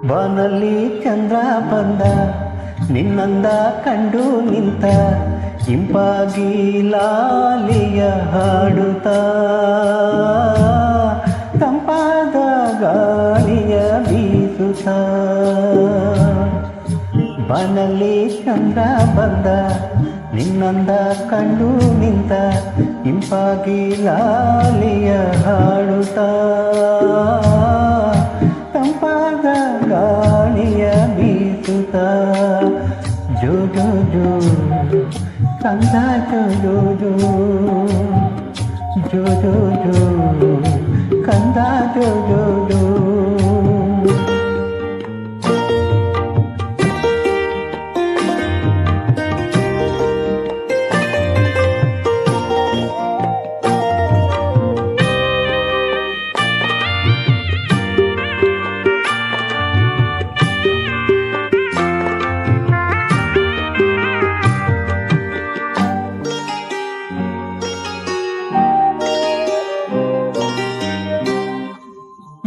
ಬಾನಲ್ಲಿ ಚಂದ್ರ ಬಂದ ನಿನ್ನಂದ ಕಂಡು ನಿಂತ ಇಂಪಾಗಿ ಲಾಲಿಯ ಹಾಡುತ್ತ ತಂಪಾದ ಗಾಳಿಯ ಬೀಸುತ್ತ ಬಾನಲ್ಲಿ ಚಂದ್ರ ಬಂದ ನಿನ್ನಂದ ಕಂಡು ನಿಂತ ಇಂಪಾಗಿ ಲಾಲಿಯ ಹಾಡುತ್ತ ತಂಪಾದ ಗಾಳಿಯ ಬೀಸುತ್ತ ಜೋ ಜೋ ಜೋ ಕಂದ ಜೋ ಜೋ ಜೋ ಜೋ ಜೋ ಜೋ ಕಂದ ಜೋ ಜೋ ಜೋ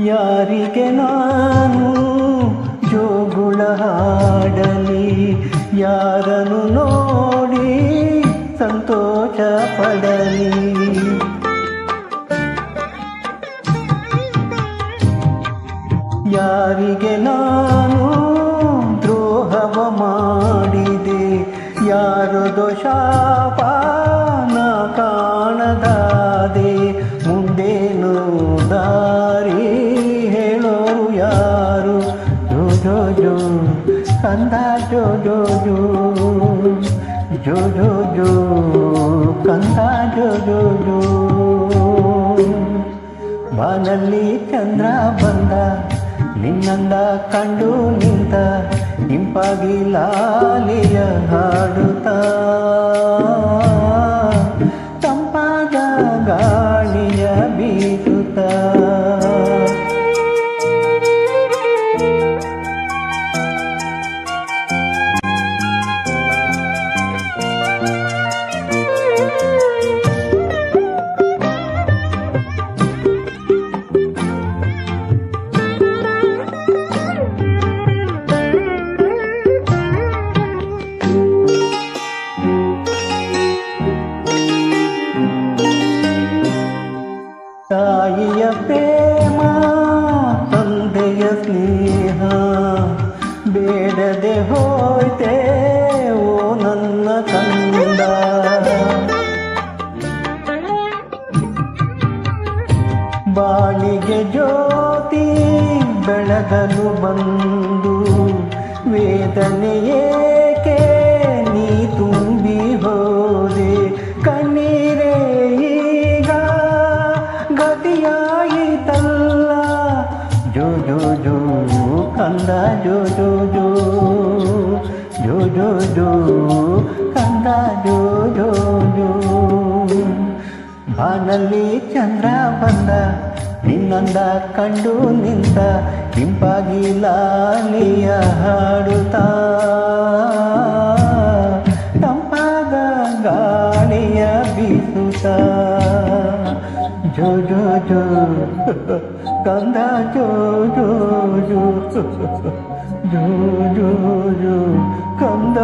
ಯಾರಿಗೆ ನಾನು ಜೋಗುಳ ಹಾಡಲಿ ಯಾರನ್ನು ನೋಡಿ ಸಂತೋಷ ಪಡಲಿ ಯಾರಿಗೆ ನಾನು ದ್ರೋಹವ ಮಾಡಿದೆ ಯಾರದೋ ಶಾಪನ ಕಾಣದಾದೆ ಮುಂದೇನು ದಾರಿ ಹೇಳೋರು ಯಾರು ಜೋ ಜೋ ಜೋ ಕಂದ ಜೋ ಜೋ ಜೋ ಜೋ ಜೋ ಜೋ ಕಂದ ಜೋ ಜೋ ಜೋ ಬಾನಲ್ಲಿ ಚಂದ್ರ ಬಂದ ನಿನ್ನಂದ ಕಂಡು ನಿಂತ ಇಂಪಾಗಿ ಲಾಲಿಯ ಹಾಡುತ್ತ ತಂಪಾದ ಗಾಳಿಯ ಬೀಸುತ್ತ ತಾಯಿಯ ಪ್ರೇಮ ತಂದೆಯ ಸ್ನೇಹ ಬೇಡದೆ ಹೋಯ್ತೆ ಓ ನನ್ನ ಕಂದ ಬಾಳಿಗೆ ಜ್ಯೋತಿ ಬೆಳಗಲು ಬಂದು ವೇದನೆ ಏಕೆ ನೀ ತುಂಬಿ ಹೋದೆ ಕಣ್ಣೀರೇ ಈಗ ಗತಿಯಾಯಿತಲ್ಲ ಜೋ ಜೋ ಜೋ ಕಂದ ಜೋ ಜೋ ಜೋ ಜೋ ಜೋ ಜೋ ಕಂದ ಜೋ ಜೋ ಜೋ ಬಾನಲ್ಲಿ ಚಂದ್ರ ಬಂದ ನಿನ್ನಂದ ಕಂಡು ನಿಂತ ಇಂಪಾಗಿ ಲಾಲಿಯ ಹಾಡುತ್ತ ತಂಪಾದ ಗಾಳಿಯ ಬೀಸುತ್ತ ಜೋ ಜೋ ಜೋ ಕಂದ ಜೋ ಜೋ ಜೋ ಜೋ ಜೋ ಜೋ ಕಂದ